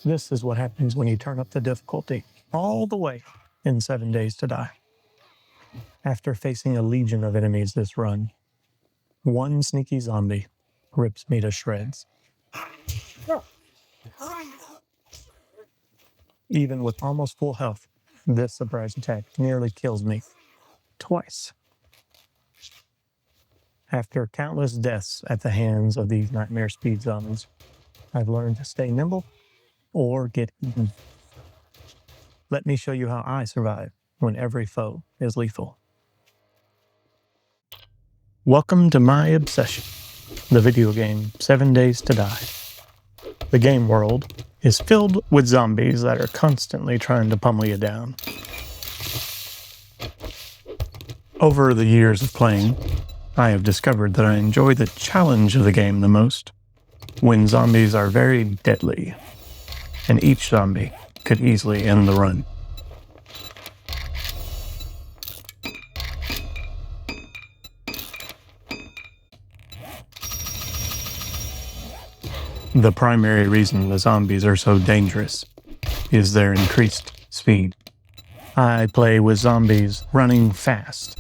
This is what happens when you turn up the difficulty all the way in 7 days to die. After facing a legion of enemies this run, one sneaky zombie rips me to shreds. Even with almost full health, this surprise attack nearly kills me twice. After countless deaths at the hands of these nightmare speed zombies, I've learned to stay nimble or get eaten. Let me show you how I survive when every foe is lethal. Welcome to my obsession, the video game 7 Days to Die. The game world is filled with zombies that are constantly trying to pummel you down. Over the years of playing, I have discovered that I enjoy the challenge of the game the most, when zombies are very deadly, and each zombie could easily end the run. The primary reason the zombies are so dangerous is their increased speed. I play with zombies running fast.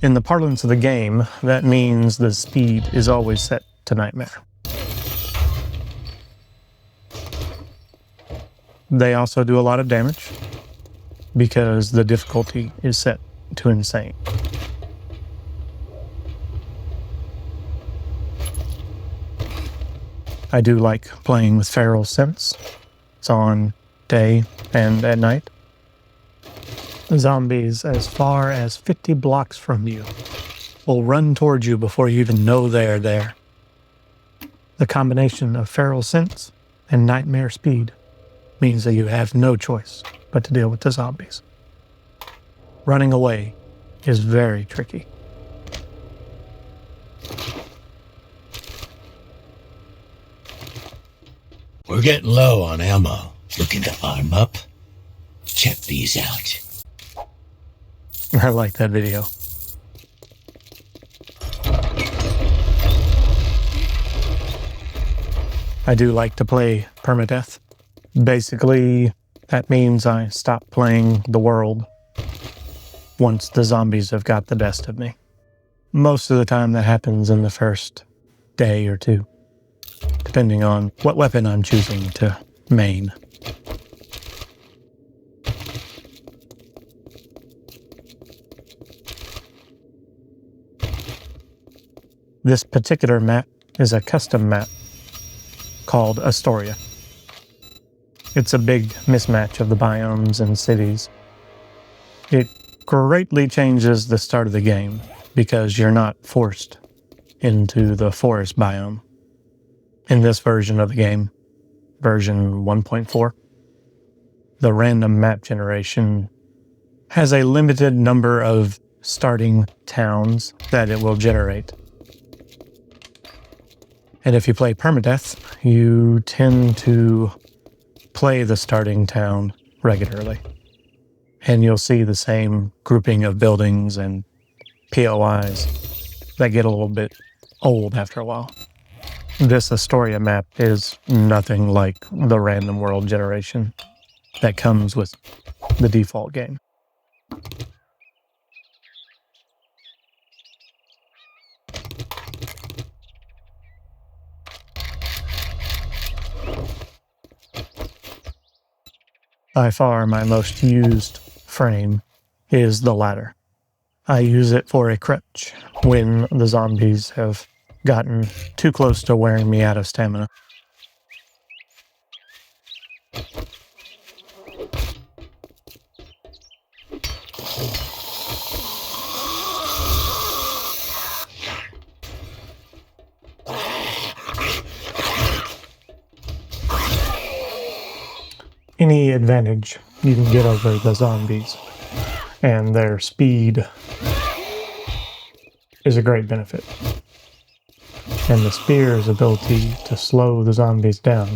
In the parlance of the game, that means the speed is always set to nightmare. They also do a lot of damage because the difficulty is set to insane. I do like playing with feral scents. It's on day and at night. Zombies as far as 50 blocks from you will run towards you before you even know they're there. The combination of feral scents and nightmare speed means that you have no choice but to deal with the zombies. Running away is very tricky. We're getting low on ammo. Looking to arm up? Check these out. I like that video. I do like to play Permadeath. Basically, that means I stop playing the world once the zombies have got the best of me. Most of the time that happens in the first day or two, depending on what weapon I'm choosing to main. This particular map is a custom map called Atoria. It's a big mismatch of the biomes and cities. It greatly changes the start of the game because you're not forced into the forest biome. In this version of the game, version 1.4, the random map generation has a limited number of starting towns that it will generate. And if you play Permadeath, you tend to play the starting town regularly. And you'll see the same grouping of buildings and POIs that get a little bit old after a while. This Atoria map is nothing like the random world generation that comes with the default game. By far, my most used frame is the ladder. I use it for a crutch when the zombies have gotten too close to wearing me out of stamina. Any advantage you can get over the zombies and their speed is a great benefit. And the spear's ability to slow the zombies down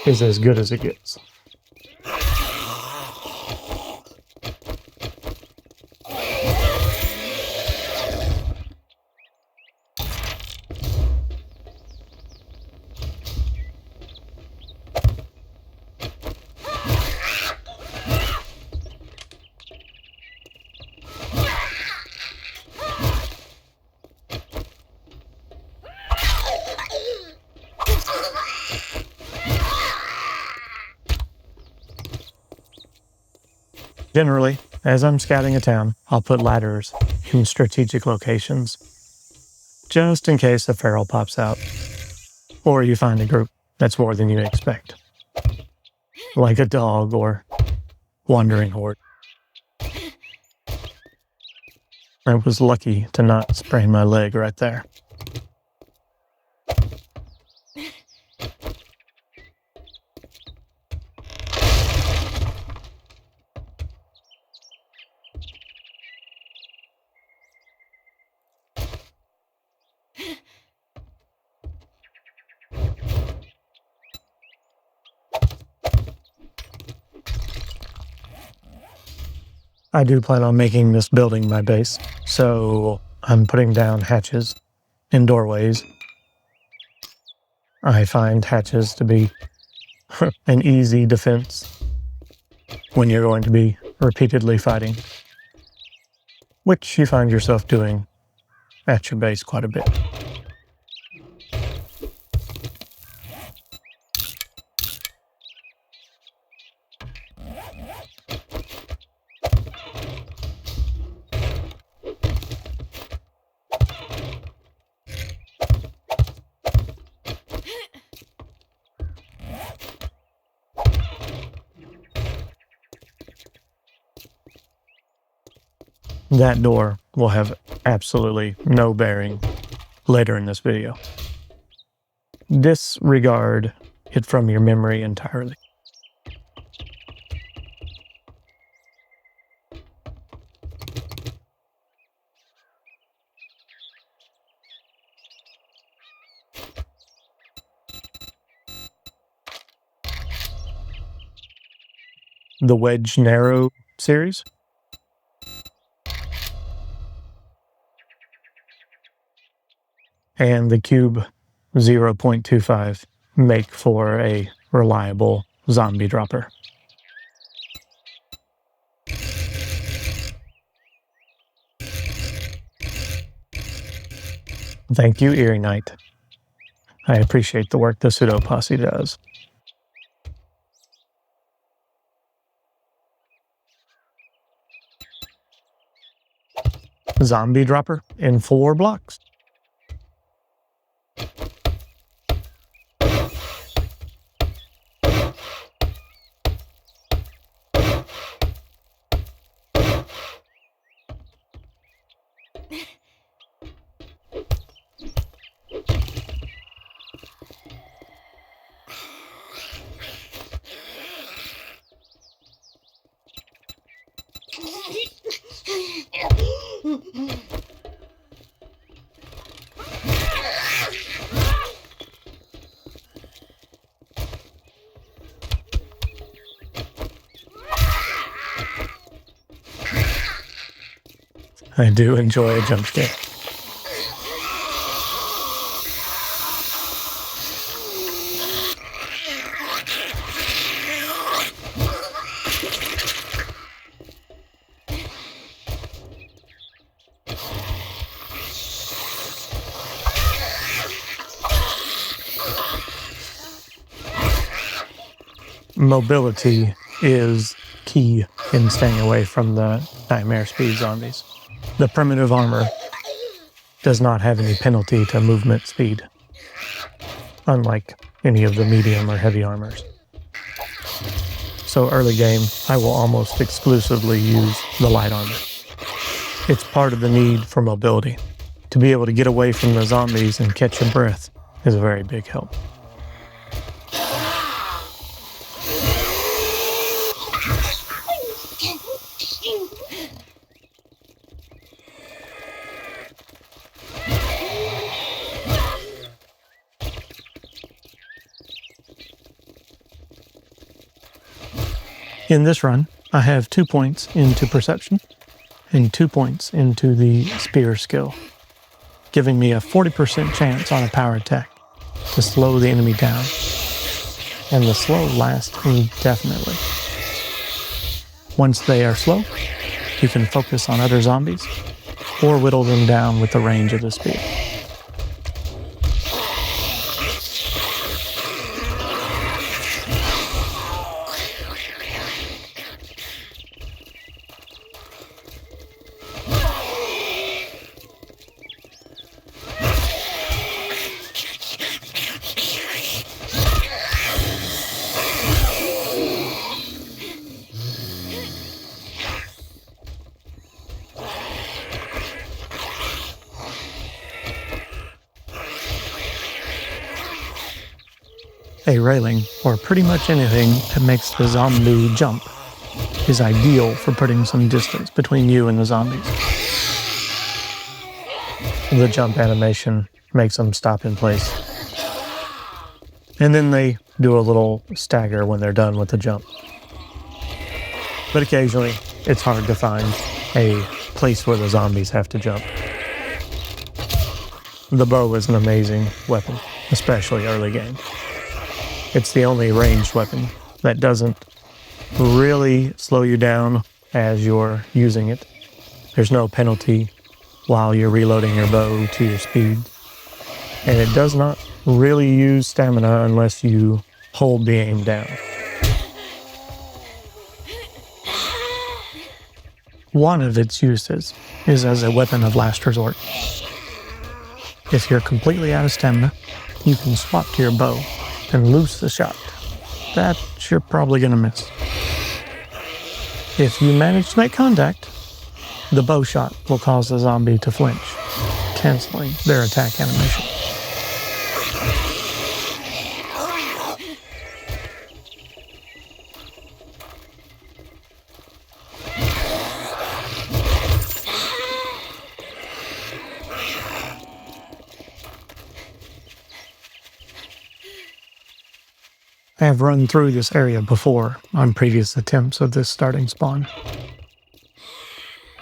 is as good as it gets. Generally, as I'm scouting a town, I'll put ladders in strategic locations, just in case a feral pops out, or you find a group that's more than you expect, like a dog or wandering horde. I was lucky to not sprain my leg right there. I do plan on making this building my base, so I'm putting down hatches in doorways. I find hatches to be an easy defense when you're going to be repeatedly fighting, which you find yourself doing at your base quite a bit. That door will have absolutely no bearing later in this video. Disregard it from your memory entirely. The Wedge Narrow series. And the Cube 0.25 make for a reliable zombie dropper. Thank you, Eerie Knight. I appreciate the work the Pseudo Posse does. Zombie dropper in 4 blocks. I do enjoy a jump scare. Mobility is key in staying away from the nightmare speed zombies. The primitive armor does not have any penalty to movement speed, unlike any of the medium or heavy armors. So early game, I will almost exclusively use the light armor. It's part of the need for mobility. To be able to get away from the zombies and catch your breath is a very big help. In this run, I have 2 points into perception and 2 points into the spear skill, giving me a 40% chance on a power attack to slow the enemy down, and the slow lasts indefinitely. Once they are slow, you can focus on other zombies or whittle them down with the range of the spear. A railing, or pretty much anything that makes the zombie jump, is ideal for putting some distance between you and the zombies. The jump animation makes them stop in place. And then they do a little stagger when they're done with the jump. But occasionally, it's hard to find a place where the zombies have to jump. The bow is an amazing weapon, especially early game. It's the only ranged weapon that doesn't really slow you down as you're using it. There's no penalty while you're reloading your bow to your speed. And it does not really use stamina unless you hold the aim down. One of its uses is as a weapon of last resort. If you're completely out of stamina, you can swap to your bow and loose the shot. That you're probably going to miss. If you manage to make contact, the bow shot will cause the zombie to flinch, canceling their attack animation. I have run through this area before on previous attempts of this starting spawn.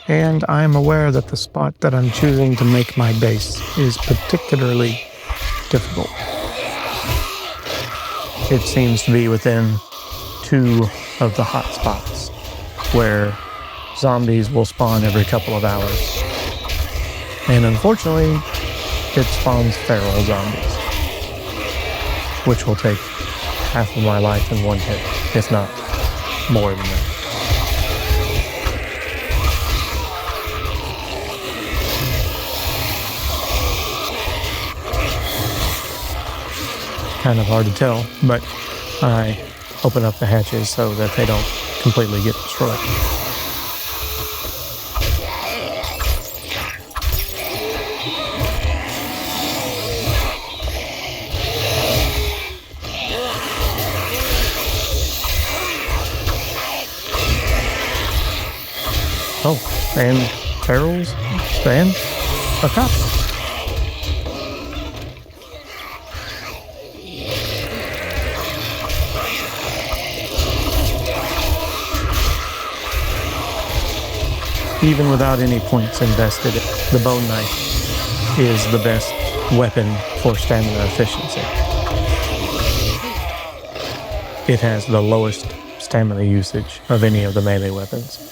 And I am aware that the spot that I'm choosing to make my base is particularly difficult. It seems to be within 2 of the hot spots where zombies will spawn every couple of hours. And unfortunately, it spawns feral zombies, which will take half of my life in one hit, if not more than that. Kind of hard to tell, but I open up the hatches so that they don't completely get destroyed. Oh, and ferals, and a cop. Even without any points invested, the bone knife is the best weapon for stamina efficiency. It has the lowest stamina usage of any of the melee weapons.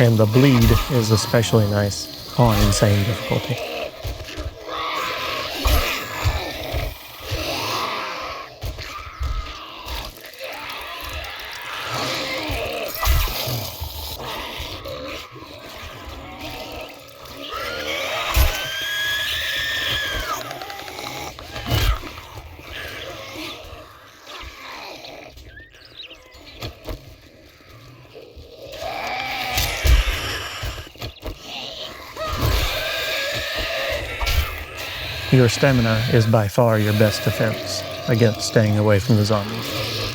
And the bleed is especially nice on insane difficulty. Your stamina is by far your best defense against staying away from the zombies.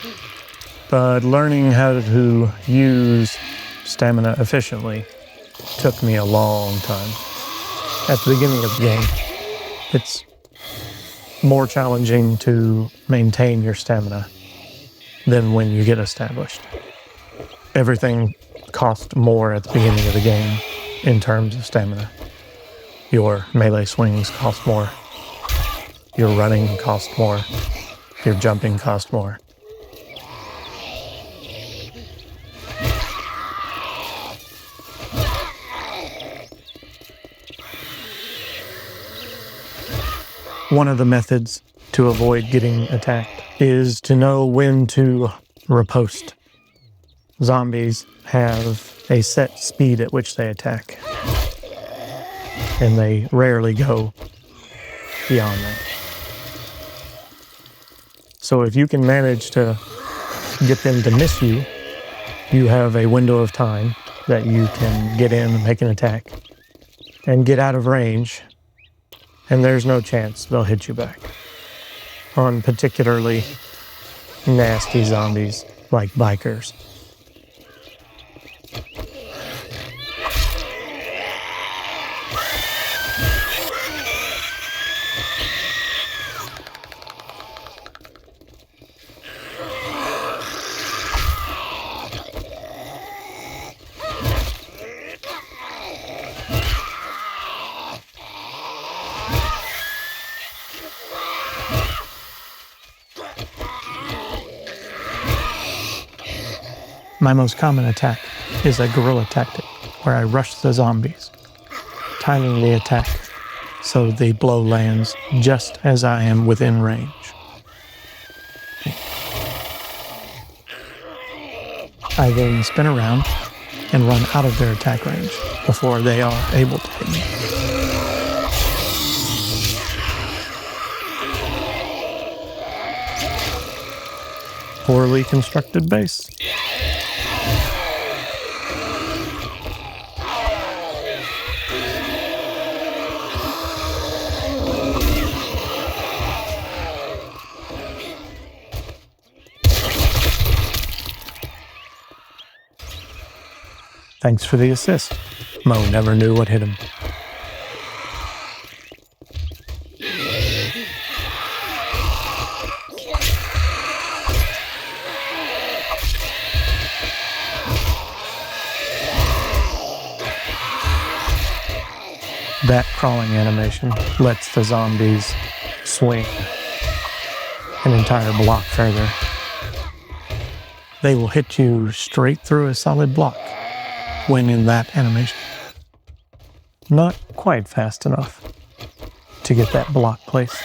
But learning how to use stamina efficiently took me a long time. At the beginning of the game, it's more challenging to maintain your stamina than when you get established. Everything costs more at the beginning of the game in terms of stamina. Your melee swings cost more. Your running costs more. Your jumping costs more. One of the methods to avoid getting attacked is to know when to riposte. Zombies have a set speed at which they attack, and they rarely go beyond that. So if you can manage to get them to miss you, you have a window of time that you can get in and make an attack and get out of range, and there's no chance they'll hit you back. on particularly nasty zombies like bikers. My most common attack is a guerrilla tactic, where I rush the zombies, timing the attack so the blow lands just as I am within range. I then spin around and run out of their attack range before they are able to hit me. Poorly constructed base. Thanks for the assist. Mo never knew what hit him. That crawling animation lets the zombies swing an entire block further. They will hit you straight through a solid block when in that animation. Not quite fast enough to get that block place.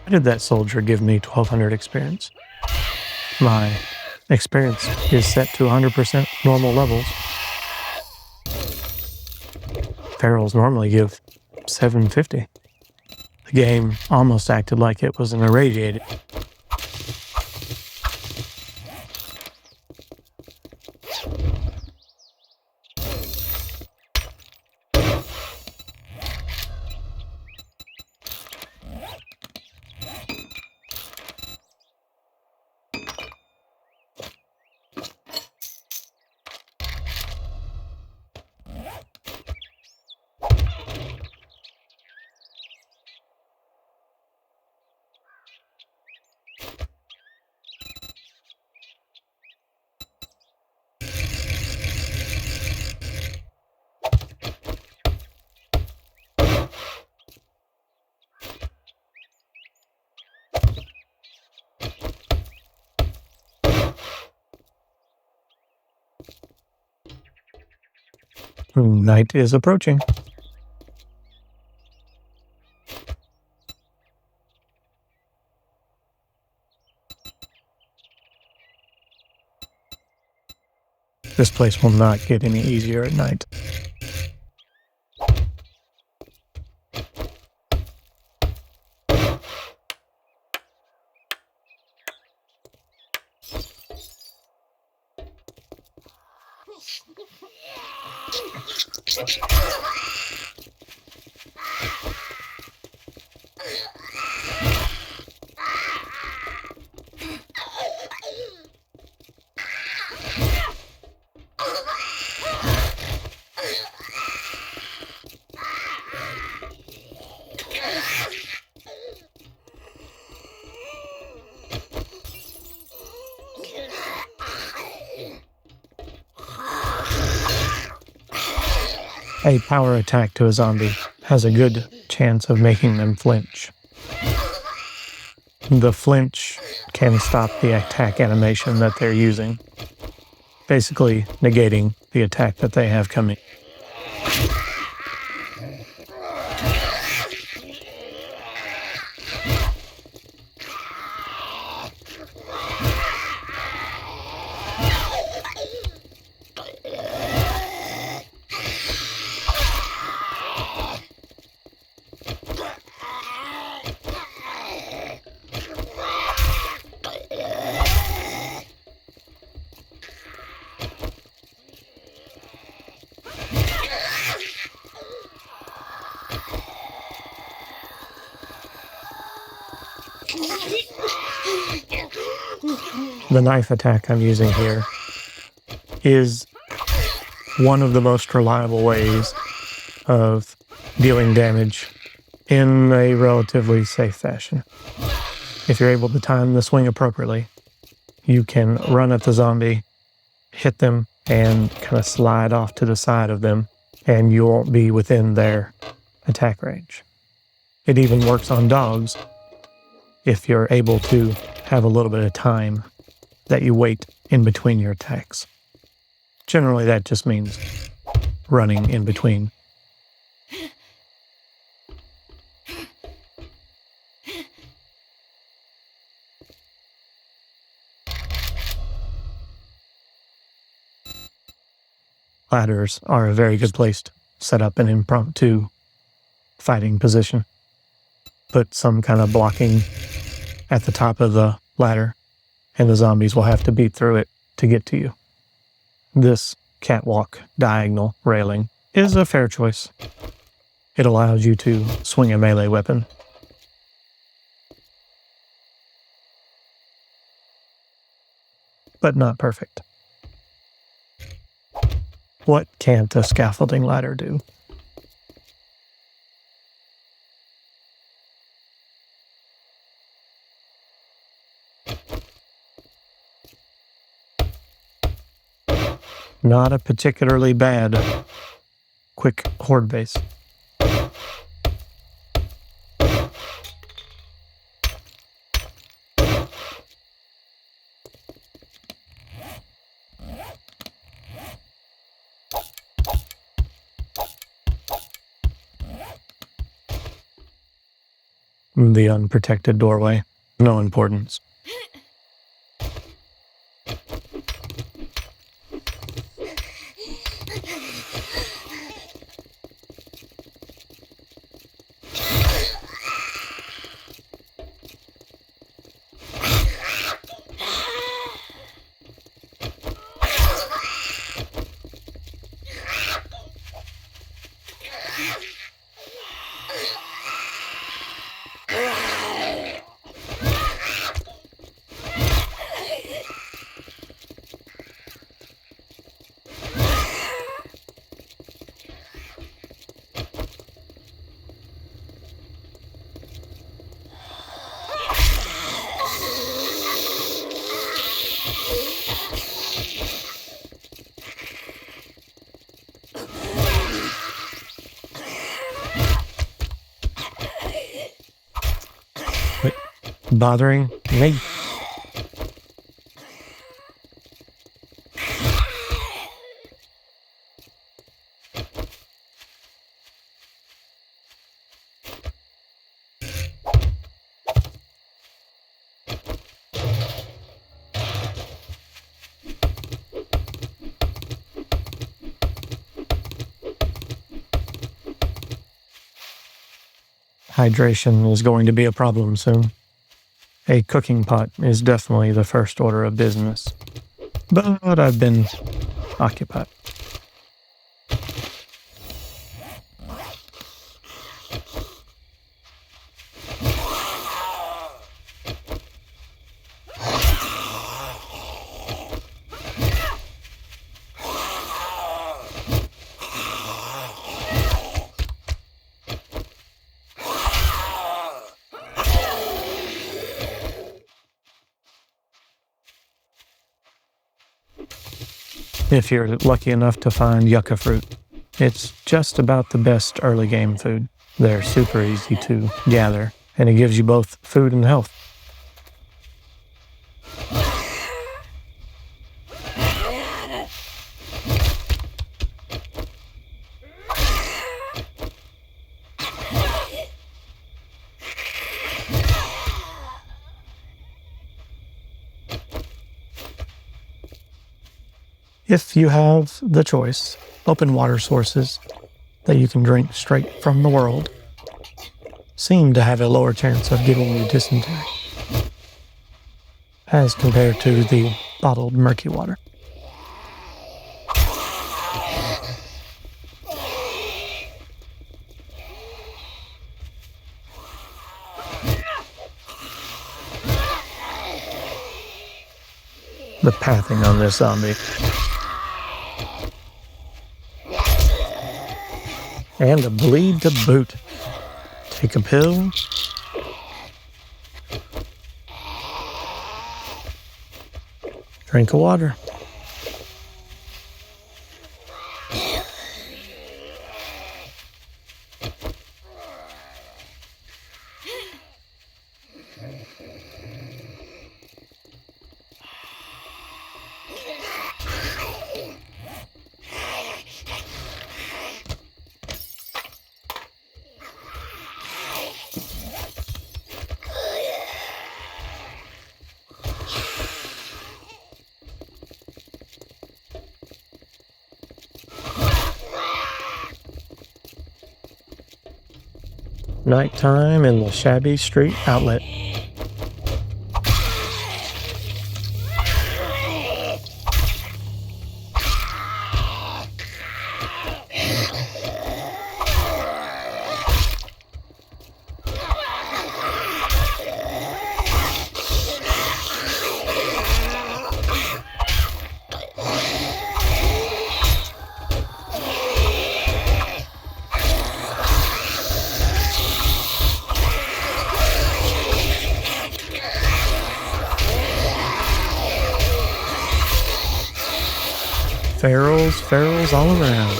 Why did that soldier give me 1200 experience? My experience is set to 100% normal levels. Ferals normally give 750. The game almost acted like it was an irradiated. Night is approaching. This place will not get any easier at night. A power attack to a zombie has a good chance of making them flinch. The flinch can stop the attack animation that they're using, basically negating the attack that they have coming. The knife attack I'm using here is one of the most reliable ways of dealing damage in a relatively safe fashion. If you're able to time the swing appropriately, you can run at the zombie, hit them, and kind of slide off to the side of them, and you won't be within their attack range. It even works on dogs if you're able to have a little bit of time that you wait in between your attacks. Generally, that just means running in between. Ladders are a very good place to set up an impromptu fighting position. Put some kind of blocking at the top of the ladder, and the zombies will have to beat through it to get to you. This catwalk diagonal railing is a fair choice. It allows you to swing a melee weapon. But not perfect. What can't a scaffolding ladder do? Not a particularly bad quick horde base. The unprotected doorway, no importance. Bothering me. Hydration is going to be a problem soon. A cooking pot is definitely the first order of business. But I've been occupied. If you're lucky enough to find Yucka Fruit, it's just about the best early game food. They're super easy to gather, and it gives you both food and health. If you have the choice, open water sources that you can drink straight from the world seem to have a lower chance of giving you dysentery as compared to the bottled murky water. the pathing on this zombie. And a bleed to boot. Take a pill. Drink of water. Nighttime in the shabby street outlet. Ferals all around.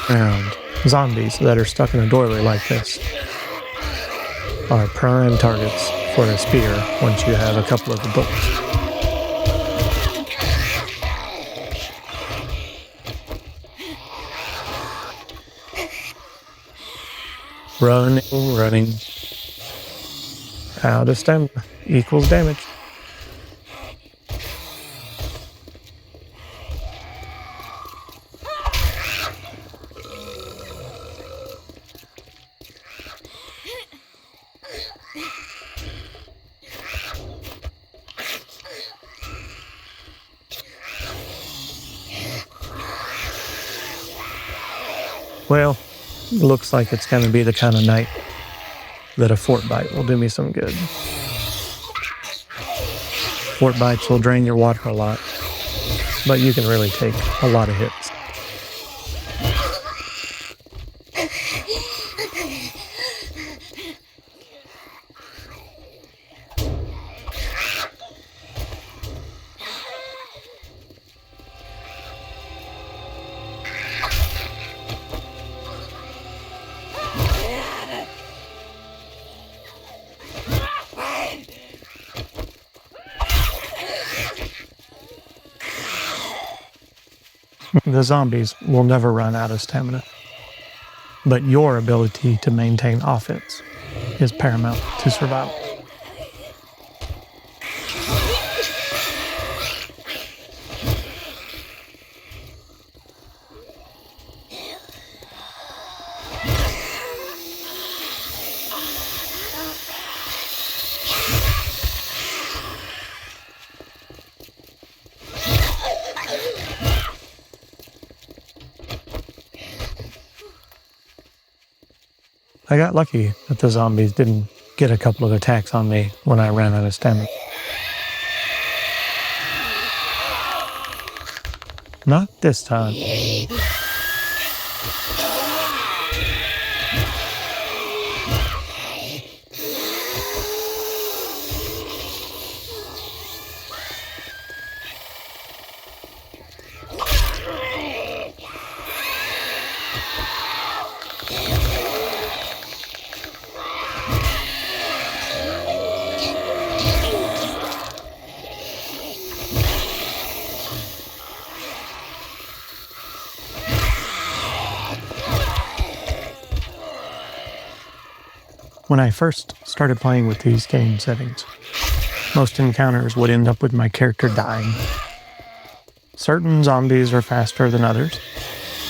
And zombies that are stuck in a doorway like this are prime targets for a spear once you have a couple of the bullets. Running. Out of stamina equals damage. Well, looks like it's going to be the kind of night that a fort bite will do me some good. Fort bites will drain your water a lot, but you can really take a lot of hits. The zombies will never run out of stamina, but your ability to maintain offense is paramount to survival. I got lucky that the zombies didn't get a couple of attacks on me when I ran out of stamina. Not this time. When I first started playing with these game settings, most encounters would end up with my character dying. Certain zombies are faster than others,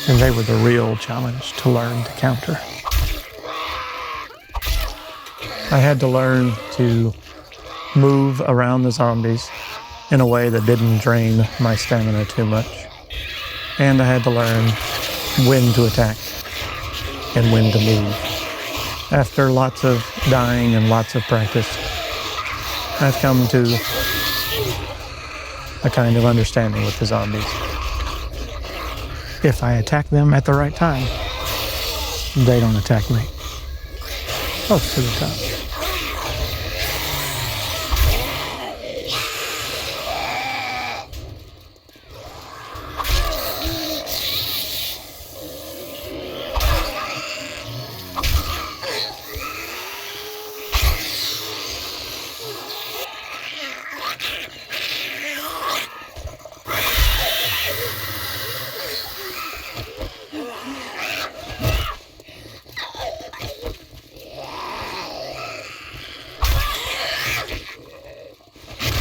and they were the real challenge to learn to counter. I had to learn to move around the zombies in a way that didn't drain my stamina too much. And I had to learn when to attack and when to move. After lots of dying and lots of practice, I've come to a kind of understanding with the zombies. If I attack them at the right time, they don't attack me. Most of the time.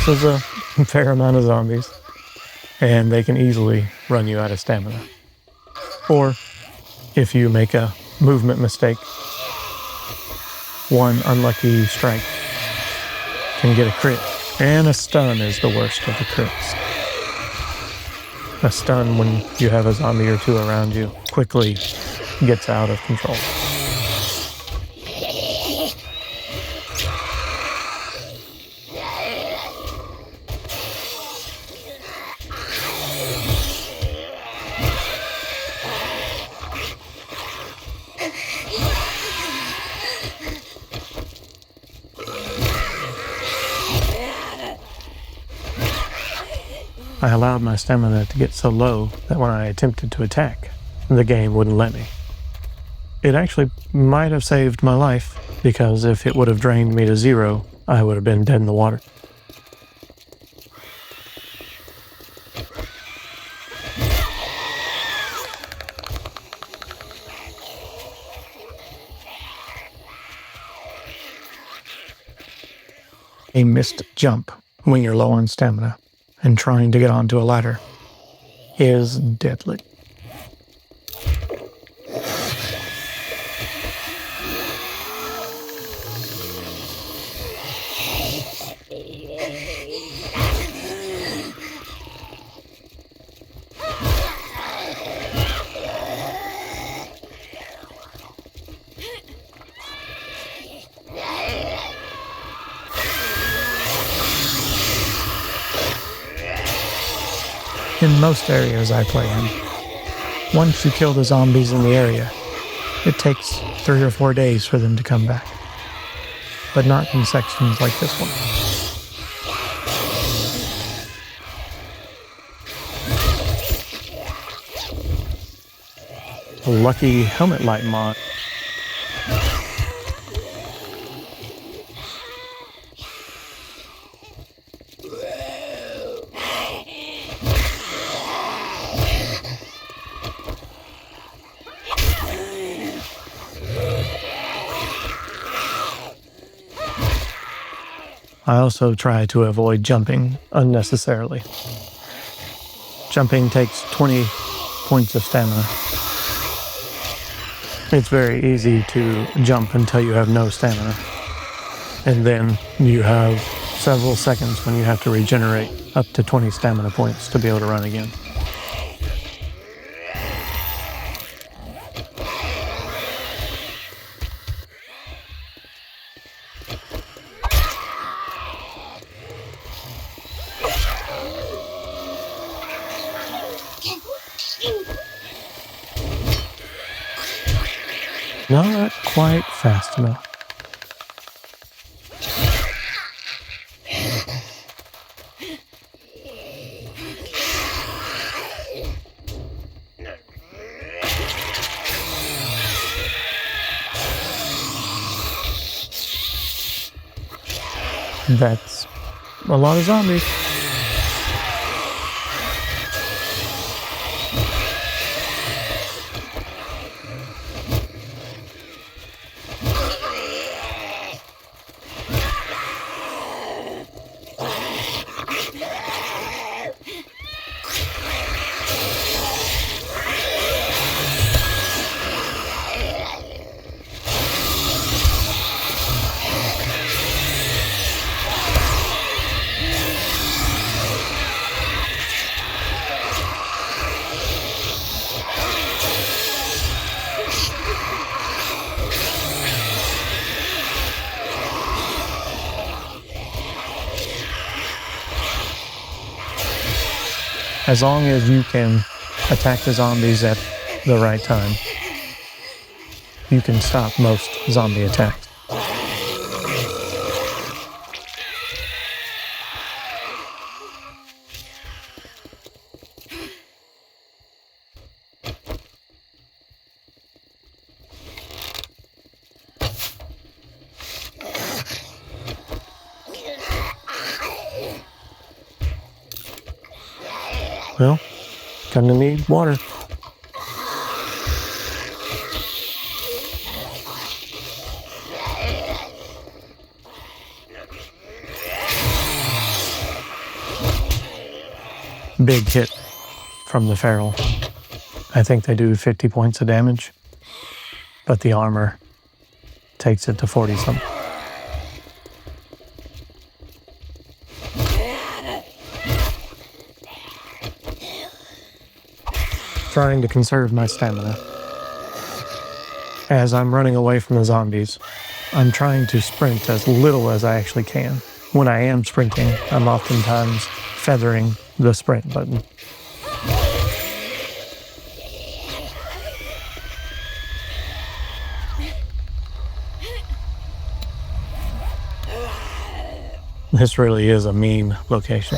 There's a fair amount of zombies, and they can easily run you out of stamina. Or, if you make a movement mistake, one unlucky strike can get a crit, and a stun is the worst of the crits. A stun, when you have a zombie or two around you, quickly gets out of control. I allowed my stamina to get so low that when I attempted to attack, the game wouldn't let me. It actually might have saved my life, because if it would have drained me to 0, I would have been dead in the water. A missed jump when you're low on stamina and trying to get onto a ladder is deadly. In most areas I play in, once you kill the zombies in the area, it takes 3 or 4 days for them to come back. But not in sections like this one. A lucky helmet light mod. I also try to avoid jumping unnecessarily. Jumping takes 20 points of stamina. It's very easy to jump until you have no stamina. And then you have several seconds when you have to regenerate up to 20 stamina points to be able to run again. Not quite fast enough. That's a lot of zombies. As long as you can attack the zombies at the right time, you can stop most zombie attacks. Well, gonna need water. Big hit from the feral. I think they do 50 points of damage, but the armor takes it to 40-something. Trying to conserve my stamina. As I'm running away from the zombies, I'm trying to sprint as little as I actually can. When I am sprinting, I'm oftentimes feathering the sprint button. This really is a mean location.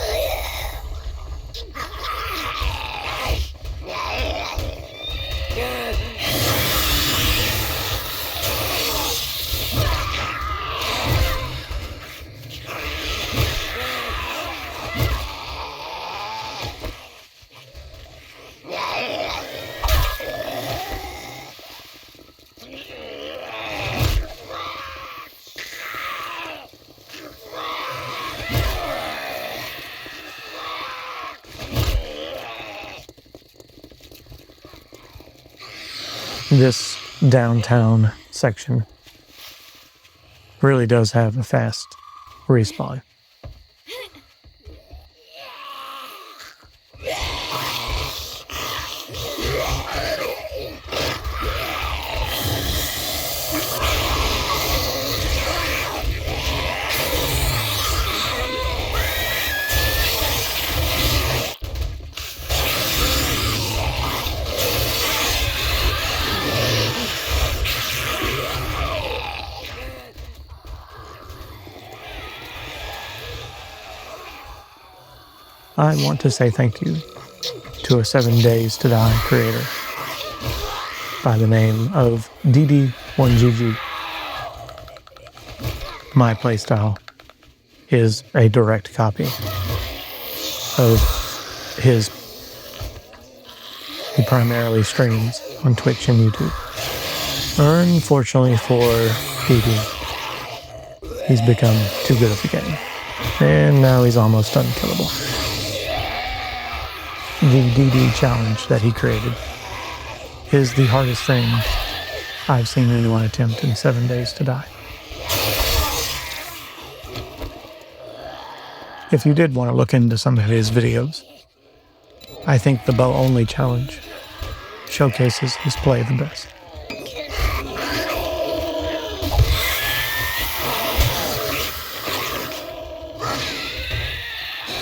This downtown section really does have a fast respawn. I want to say thank you to a 7 Days to Die creator by the name of DD1GG. My playstyle is a direct copy of his. He primarily streams on Twitch and YouTube. Unfortunately for DD, he's become too good at the game, and now he's almost unkillable. The DD challenge that he created is the hardest thing I've seen anyone attempt in 7 Days to Die. If you did want to look into some of his videos, I think the bow only challenge showcases his play the best.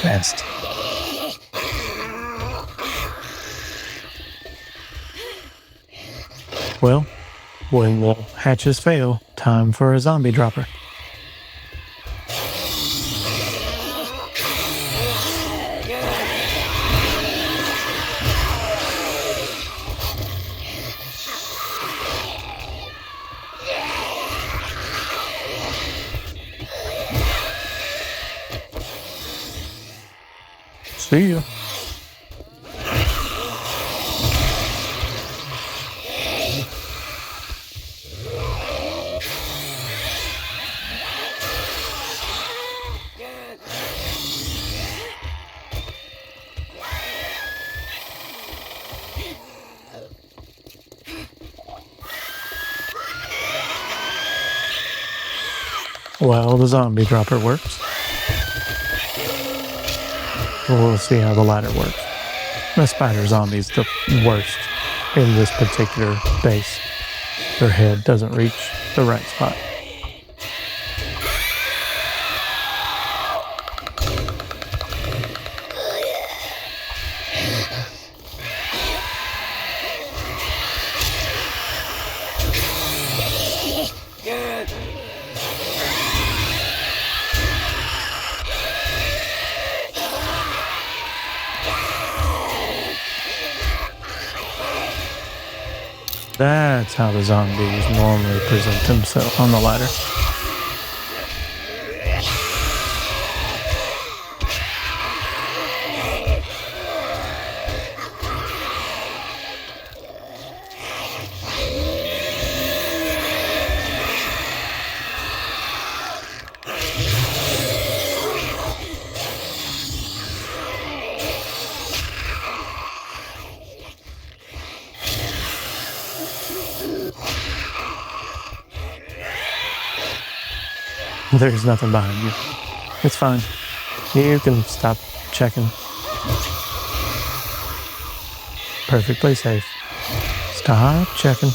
Fast. Well, when the hatches fail, time for a zombie dropper. See ya. Well, the zombie dropper works. We'll see how the ladder works. The spider zombie's the worst in this particular base. Their head doesn't reach the right spot. That's how the zombies normally present themselves on the ladder. There's nothing behind you. It's fine. You can stop checking. Perfectly safe. Stop checking.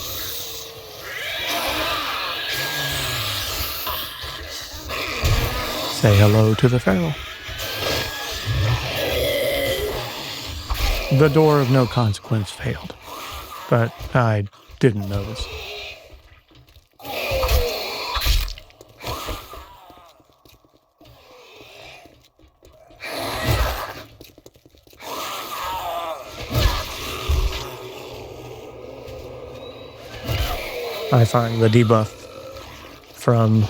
Say hello to the feral. The door of no consequence failed, but I didn't notice. I find the debuff from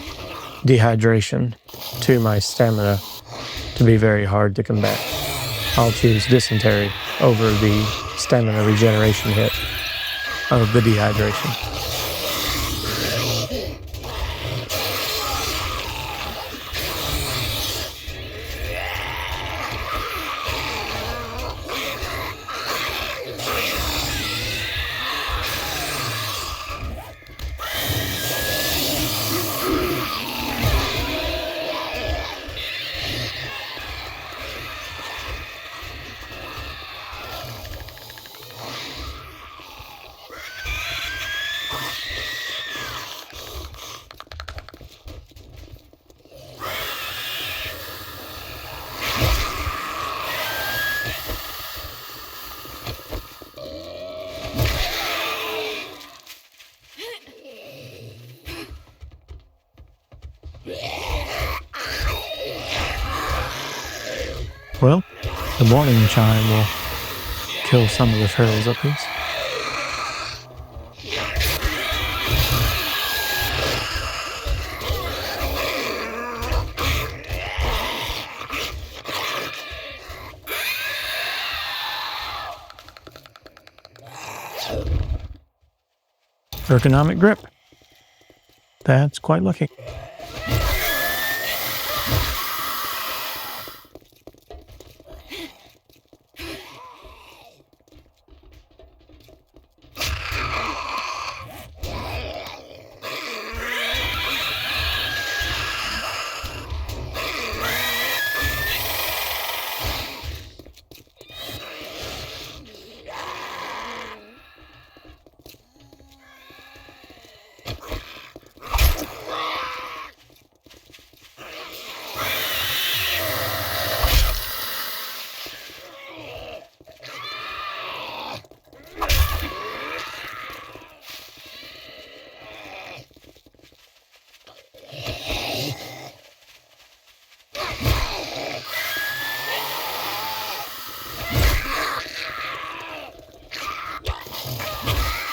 dehydration to my stamina to be very hard to combat. I'll choose dysentery over the stamina regeneration hit of the dehydration. Well, the morning chime will kill some of the ferals at least. Ergonomic grip. That's quite lucky.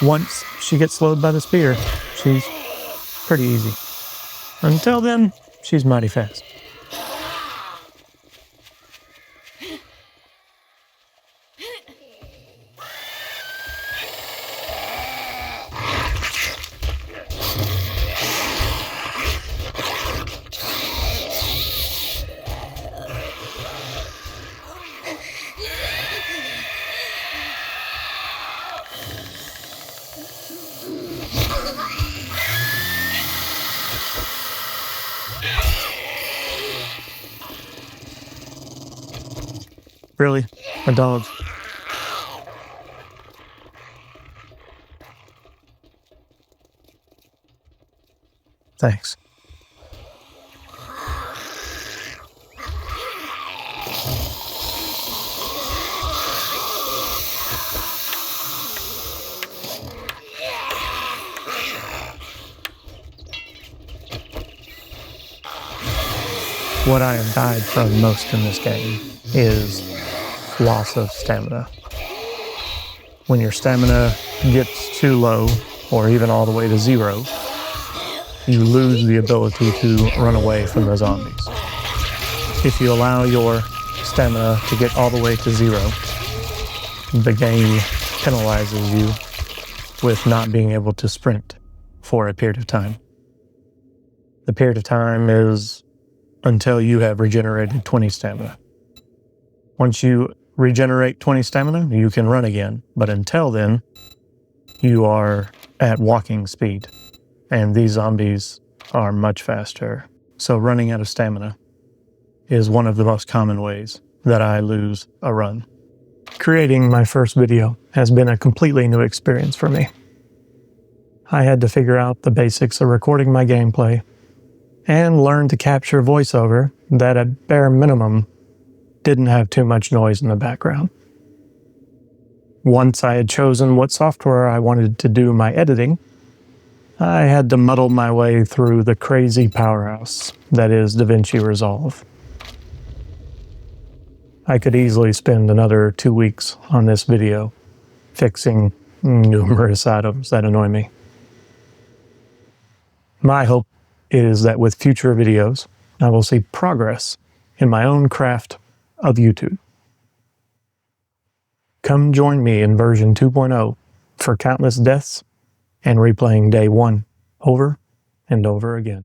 Once she gets slowed by the spear, she's pretty easy. Until then, she's mighty fast. Really? A dog? Thanks. What I have died from most in this game is loss of stamina. When your stamina gets too low, or even all the way to 0, you lose the ability to run away from the zombies. If you allow your stamina to get all the way to 0, the game penalizes you with not being able to sprint for a period of time. The period of time is until you have regenerated 20 stamina. Once you regenerate 20 stamina, you can run again, but until then, you are at walking speed, and these zombies are much faster. So running out of stamina is one of the most common ways that I lose a run. Creating my first video has been a completely new experience for me. I had to figure out the basics of recording my gameplay and learn to capture voiceover that at bare minimum didn't have too much noise in the background. Once I had chosen what software I wanted to do my editing, I had to muddle my way through the crazy powerhouse that is DaVinci Resolve. I could easily spend another 2 weeks on this video fixing numerous items that annoy me. My hope is that with future videos, I will see progress in my own craft of YouTube. Come join me in version 2.0 for countless deaths and replaying day 1 over and over again.